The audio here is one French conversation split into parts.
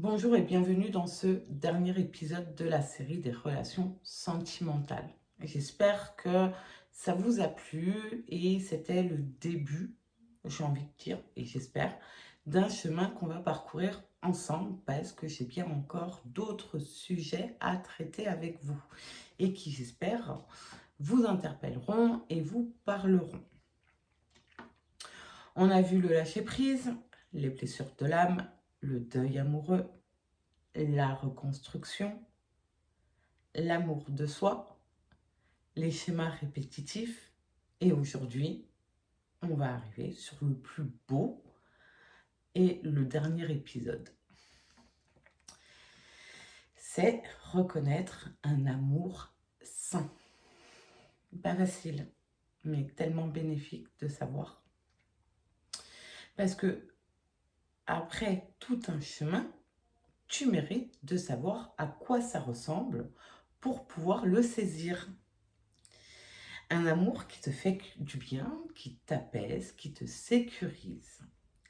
Bonjour et bienvenue dans ce dernier épisode de la série des relations sentimentales. J'espère que ça vous a plu et c'était le début, j'ai envie de dire, et j'espère, d'un chemin qu'on va parcourir ensemble parce que j'ai bien encore d'autres sujets à traiter avec vous et qui, j'espère, vous interpelleront et vous parleront. On a vu le lâcher-prise, les blessures de l'âme, le deuil amoureux, la reconstruction, l'amour de soi, les schémas répétitifs. Et aujourd'hui, on va arriver sur le plus beau et le dernier épisode. C'est reconnaître un amour sain. Pas facile, mais tellement bénéfique de savoir. Parce que après tout un chemin, tu mérites de savoir à quoi ça ressemble pour pouvoir le saisir. Un amour qui te fait du bien, qui t'apaise, qui te sécurise.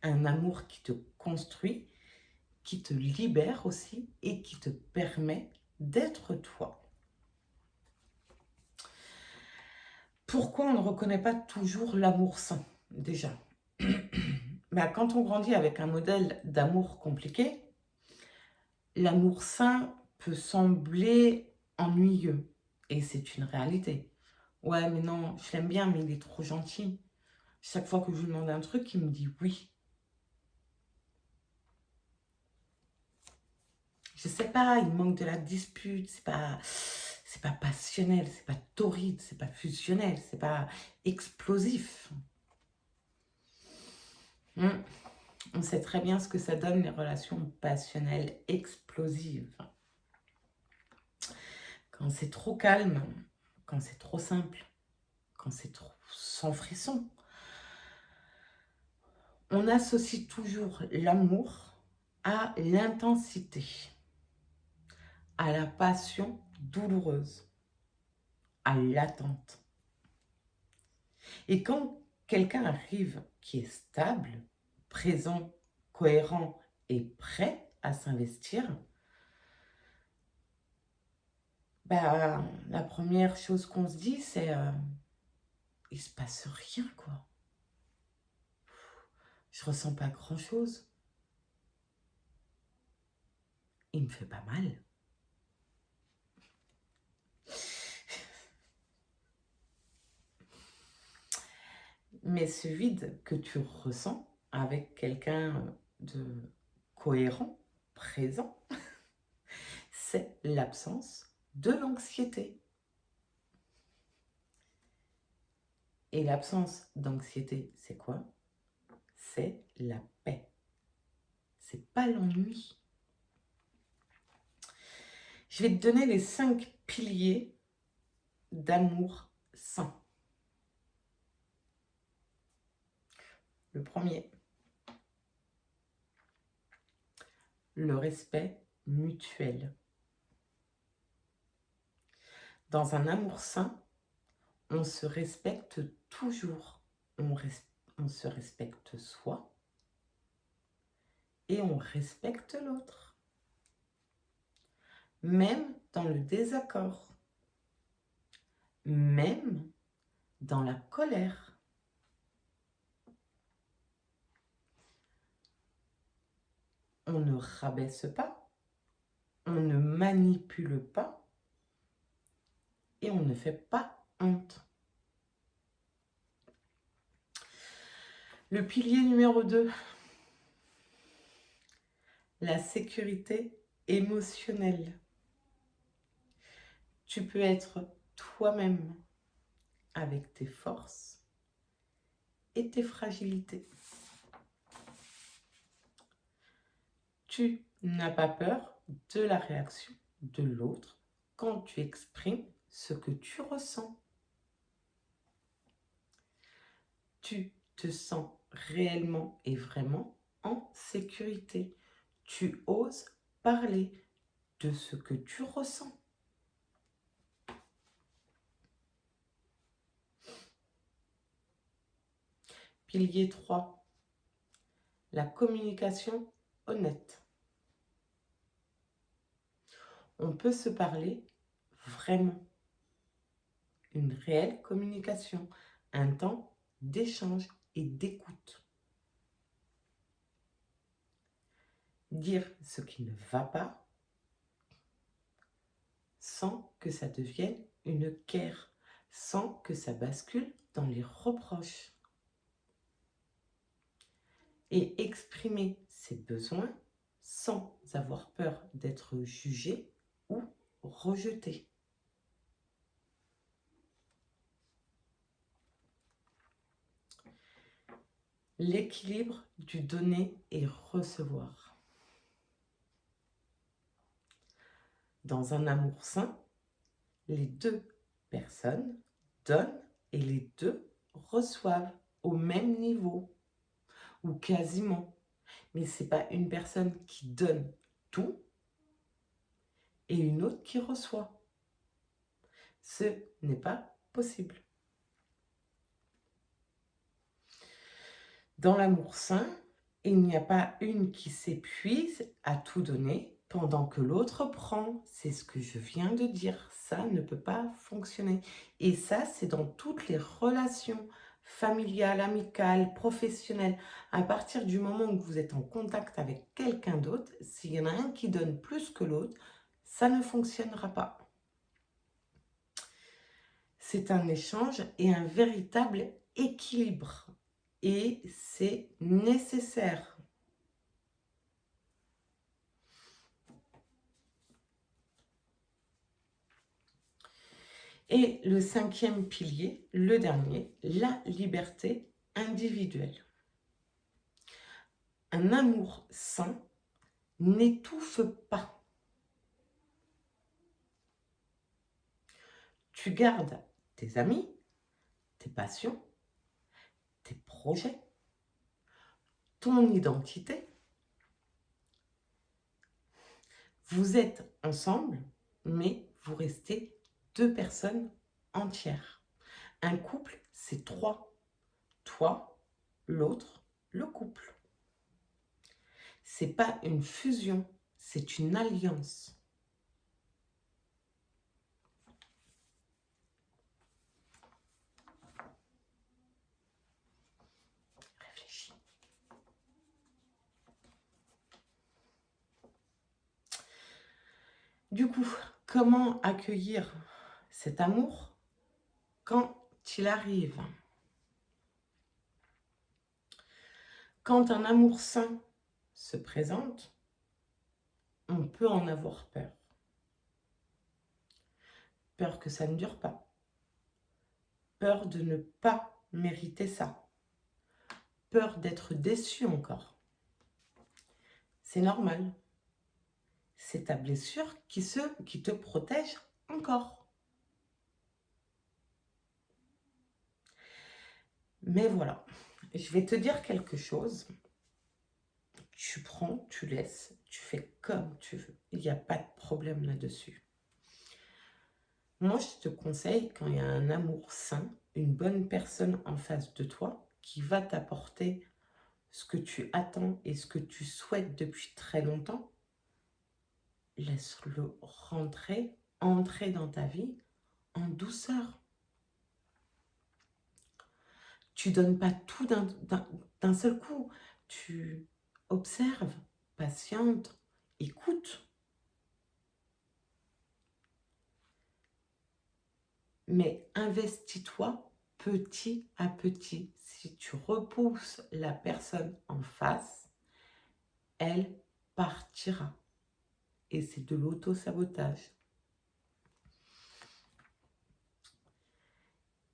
Un amour qui te construit, qui te libère aussi et qui te permet d'être toi. Pourquoi on ne reconnaît pas toujours l'amour sain, déjà? Quand on grandit avec un modèle d'amour compliqué, l'amour sain peut sembler ennuyeux. Et c'est une réalité. Ouais, mais non, je l'aime bien, mais il est trop gentil. Chaque fois que je lui demande un truc, il me dit oui. Je sais pas, il manque de la dispute, c'est pas passionnel, c'est pas torride, c'est pas fusionnel, c'est pas explosif. Hmm. On sait très bien ce que ça donne les relations passionnelles explosives. Quand c'est trop calme, quand c'est trop simple, quand c'est trop sans frisson. On associe toujours l'amour à l'intensité, à la passion douloureuse, à l'attente. Et quand quelqu'un arrive qui est stable, présent, cohérent et prêt à s'investir, la première chose qu'on se dit, c'est il se passe rien, quoi. Je ressens pas grand-chose. Il me fait pas mal. Mais ce vide que tu ressens avec quelqu'un de cohérent, présent, c'est l'absence de l'anxiété. Et l'absence d'anxiété, c'est quoi? C'est la paix. C'est pas l'ennui. Je vais te donner les 5 piliers d'amour sain. Le premier, le respect mutuel. Dans un amour sain, on se respecte toujours. On se respecte soi et on respecte l'autre. Même dans le désaccord. Même dans la colère. On ne rabaisse pas, on ne manipule pas et on ne fait pas honte. Le pilier numéro 2, la sécurité émotionnelle. Tu peux être toi-même avec tes forces et tes fragilités. Tu n'as pas peur de la réaction de l'autre quand tu exprimes ce que tu ressens. Tu te sens réellement et vraiment en sécurité. Tu oses parler de ce que tu ressens. Pilier 3, la communication honnête. on peut se parler vraiment. Une réelle communication, un temps d'échange et d'écoute. Dire ce qui ne va pas sans que ça devienne une guerre, sans que ça bascule dans les reproches. Et exprimer ses besoins sans avoir peur d'être jugé ou rejeté. L'équilibre du donner et recevoir. Dans un amour sain, les deux personnes donnent et les deux reçoivent au même niveau, ou quasiment. Mais ce n'est pas une personne qui donne tout et une autre qui reçoit. Ce n'est pas possible. Dans l'amour sain, il n'y a pas une qui s'épuise à tout donner pendant que l'autre prend. C'est ce que je viens de dire. Ça ne peut pas fonctionner. Et ça, c'est dans toutes les relations familiales, amicales, professionnelles. À partir du moment où vous êtes en contact avec quelqu'un d'autre, s'il y en a un qui donne plus que l'autre, ça ne fonctionnera pas. C'est un échange et un véritable équilibre. Et c'est nécessaire. Et le cinquième pilier, le dernier, la liberté individuelle. Un amour sain n'étouffe pas. Tu gardes tes amis, tes passions, tes projets, ton identité. Vous êtes ensemble, mais vous restez deux personnes entières. Un couple, c'est trois. Toi, l'autre, le couple. C'est pas une fusion, c'est une alliance. Réfléchis. Du coup, comment accueillir cet amour quand il arrive? Quand un amour sain se présente, on peut en avoir peur. Peur que ça ne dure pas. Peur de ne pas mériter ça. Peur d'être déçu encore. C'est normal. C'est ta blessure qui te protège encore. Mais voilà, je vais te dire quelque chose. Tu prends, tu laisses, tu fais comme tu veux. Il n'y a pas de problème là-dessus. Moi, je te conseille, quand il y a un amour sain, une bonne personne en face de toi qui va t'apporter ce que tu attends et ce que tu souhaites depuis très longtemps, laisse-le entrer dans ta vie en douceur. Tu donnes pas tout d'un seul coup. Tu observes, patiente, écoute. Mais investis-toi petit à petit. Si tu repousses la personne en face, elle partira. Et c'est de l'auto-sabotage.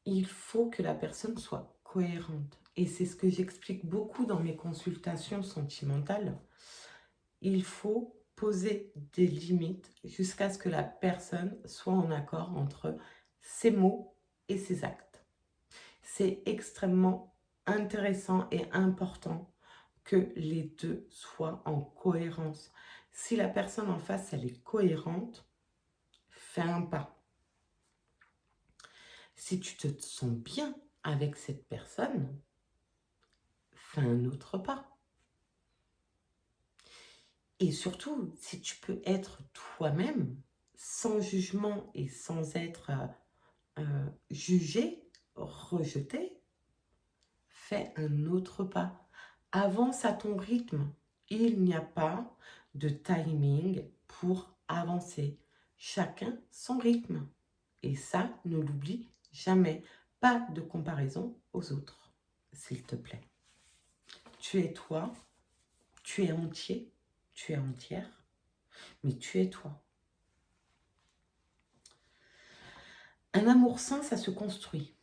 Il faut que la personne soit cohérente. Et c'est ce que j'explique beaucoup dans mes consultations sentimentales. Il faut poser des limites jusqu'à ce que la personne soit en accord entre ses mots et ses actes. C'est extrêmement intéressant et important que les deux soient en cohérence. Si la personne en face, elle est cohérente, fais un pas. Si tu te sens bien avec cette personne, fais un autre pas. Et surtout, si tu peux être toi-même, sans jugement et sans être jugé, rejeté, fais un autre pas. Avance à ton rythme. Il n'y a pas de timing pour avancer. Chacun son rythme. Et ça, ne l'oublie jamais. Pas de comparaison aux autres, s'il te plaît. Tu es toi, tu es entier, tu es entière, mais tu es toi. Un amour sain, ça se construit.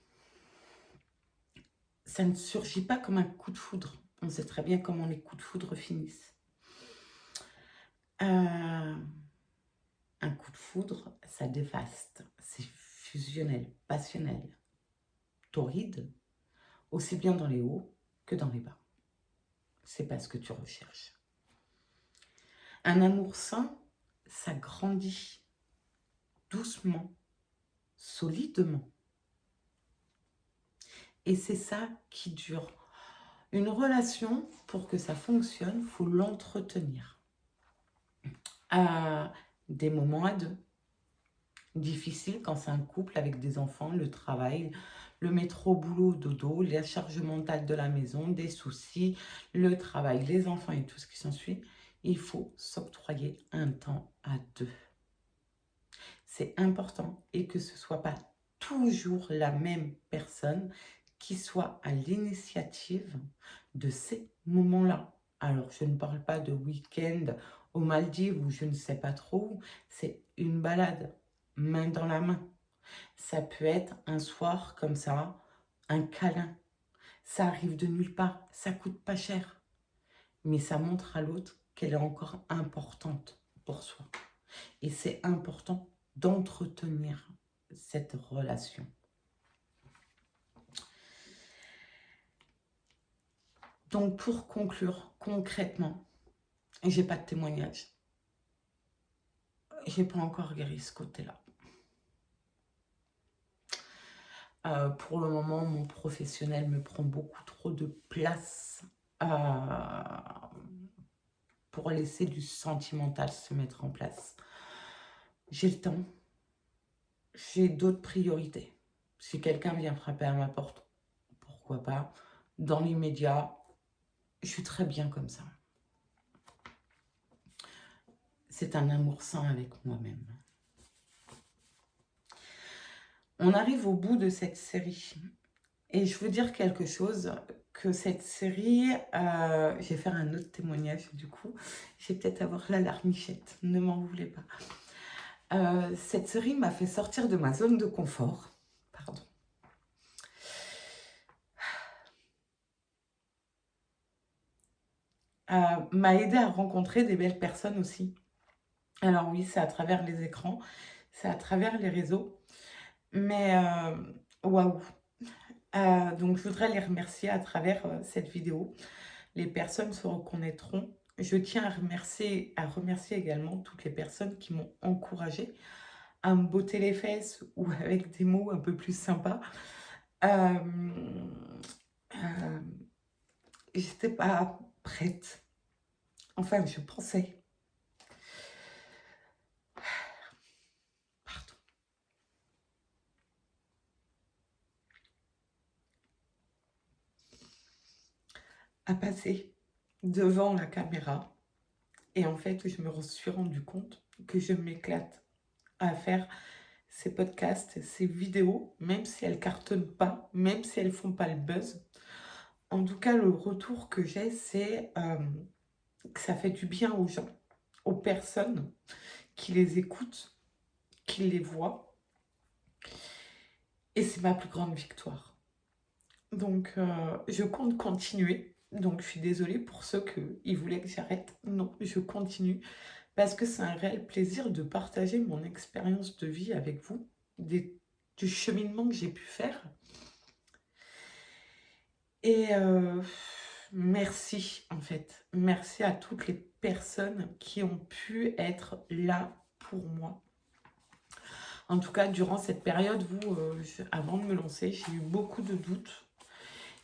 Ça ne surgit pas comme un coup de foudre. On sait très bien comment les coups de foudre finissent. Un coup de foudre, ça dévaste. C'est fusionnel, passionnel, torride, aussi bien dans les hauts que dans les bas. C'est pas ce que tu recherches. Un amour sain, ça grandit doucement, solidement. Et c'est ça qui dure. Une relation, pour que ça fonctionne, il faut l'entretenir. À des moments à deux. Difficile quand c'est un couple avec des enfants, le travail, le métro, boulot, dodo, la charge mentale de la maison, des soucis, le travail, les enfants et tout ce qui s'ensuit. Il faut s'octroyer un temps à deux. C'est important et que ce ne soit pas toujours la même personne qui soit à l'initiative de ces moments-là. Alors, je ne parle pas de week-end aux Maldives ou je ne sais pas trop où. C'est une balade, main dans la main. Ça peut être un soir comme ça, un câlin. Ça arrive de nulle part, ça coûte pas cher. Mais ça montre à l'autre qu'elle est encore importante pour soi. Et c'est important d'entretenir cette relation. Donc pour conclure concrètement, j'ai pas de témoignage. J'ai pas encore guéri ce côté-là. Pour le moment, mon professionnel me prend beaucoup trop de place pour laisser du sentimental se mettre en place. J'ai le temps. J'ai d'autres priorités. Si quelqu'un vient frapper à ma porte, pourquoi pas. Dans l'immédiat, je suis très bien comme ça. C'est un amour sain avec moi-même. On arrive au bout de cette série. Et je veux dire quelque chose, que cette série, je vais faire un autre témoignage du coup. Je vais peut-être avoir la larmichette, ne m'en voulez pas. Cette série m'a fait sortir de ma zone de confort. Pardon. M'a aidé à rencontrer des belles personnes aussi. Alors oui, c'est à travers les écrans, c'est à travers les réseaux. Mais waouh! Donc je voudrais les remercier à travers cette vidéo. Les personnes se reconnaîtront. Je tiens à remercier également toutes les personnes qui m'ont encouragée à me botter les fesses ou avec des mots un peu plus sympas. Euh, euh, J'étais pas prête. Enfin, je pensais. Pardon. À passer devant la caméra. Et en fait, je me suis rendu compte que je m'éclate à faire ces podcasts, ces vidéos, même si elles cartonnent pas, même si elles font pas le buzz. En tout cas, le retour que j'ai, c'est que ça fait du bien aux gens, aux personnes qui les écoutent, qui les voient. Et c'est ma plus grande victoire. Donc, je compte continuer. Donc, je suis désolée pour ceux qui voulaient que j'arrête. Non, je continue parce que c'est un réel plaisir de partager mon expérience de vie avec vous, du cheminement que j'ai pu faire. Et merci, en fait. Merci à toutes les personnes qui ont pu être là pour moi. En tout cas, durant cette période où, avant de me lancer, j'ai eu beaucoup de doutes.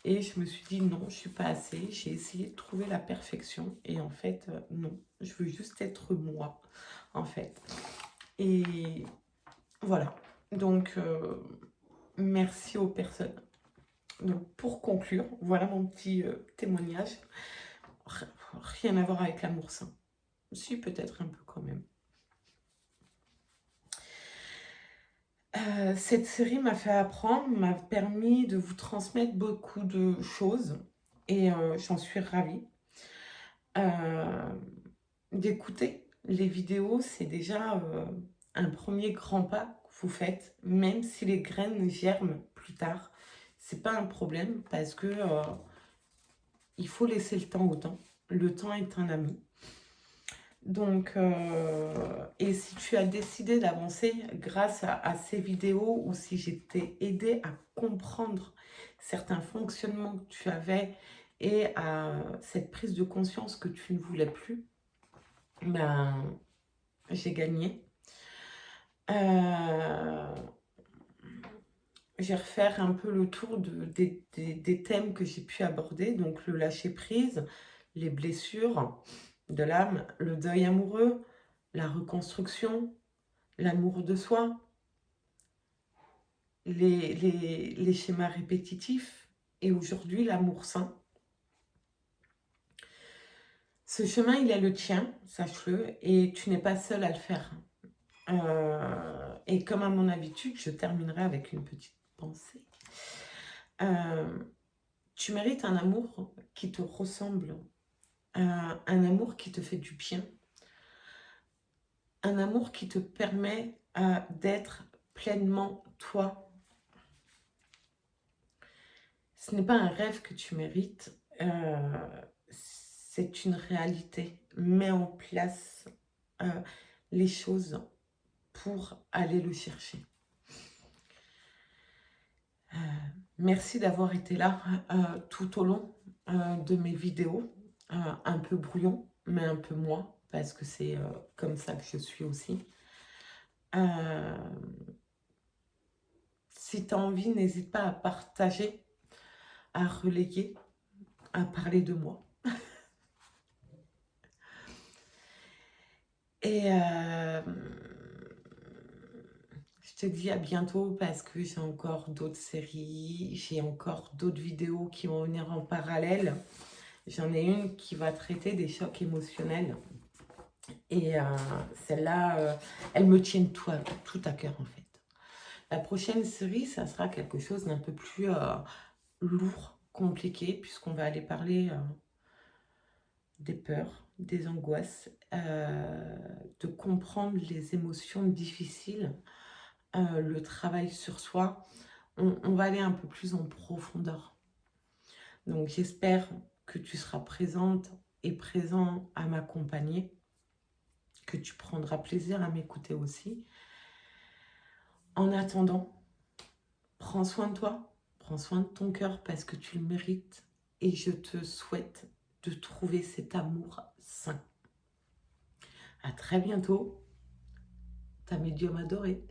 Et je me suis dit non, je ne suis pas assez. J'ai essayé de trouver la perfection. Et en fait, non. Je veux juste être moi, en fait. Et voilà. Donc, merci aux personnes. Donc, pour conclure, voilà mon petit témoignage. Rien à voir avec l'amour sain. Si, peut-être un peu quand même. Cette série m'a fait apprendre, m'a permis de vous transmettre beaucoup de choses et j'en suis ravie. D'écouter les vidéos, c'est déjà un premier grand pas que vous faites, même si les graines germent plus tard. C'est pas un problème parce que il faut laisser le temps au temps. Le temps est un ami. Donc, et si tu as décidé d'avancer grâce à ces vidéos ou si j'ai t'ai aidé à comprendre certains fonctionnements que tu avais et à cette prise de conscience que tu ne voulais plus, ben, j'ai gagné. Je vais refaire un peu le tour des thèmes que j'ai pu aborder. Donc, le lâcher-prise, les blessures de l'âme, le deuil amoureux, la reconstruction, l'amour de soi, les schémas répétitifs et aujourd'hui l'amour sain. Ce chemin, il est le tien, sache-le, et tu n'es pas seul à le faire. Et comme à mon habitude, je terminerai avec une petite pensée. Tu mérites un amour qui te ressemble, un amour qui te fait du bien, un amour qui te permet d'être pleinement toi. Ce n'est pas un rêve que tu mérites, c'est une réalité. Mets en place les choses pour aller le chercher. Merci d'avoir été là tout au long de mes vidéos, un peu brouillon, mais un peu moins, parce que c'est comme ça que je suis aussi. Si tu as envie, n'hésite pas à partager, à relayer, à parler de moi. Et je te dis à bientôt parce que j'ai encore d'autres séries, j'ai encore d'autres vidéos qui vont venir en parallèle. J'en ai une qui va traiter des chocs émotionnels. Et celle-là, elles me tiennent tout à cœur en fait. La prochaine série, ça sera quelque chose d'un peu plus lourd, compliqué, puisqu'on va aller parler des peurs, des angoisses, de comprendre les émotions difficiles, le travail sur soi. On va aller un peu plus en profondeur. Donc j'espère que tu seras présente et présent à m'accompagner, que tu prendras plaisir à m'écouter aussi. En attendant, prends soin de toi, prends soin de ton cœur parce que tu le mérites et je te souhaite de trouver cet amour sain. À très bientôt, ta médium adorée.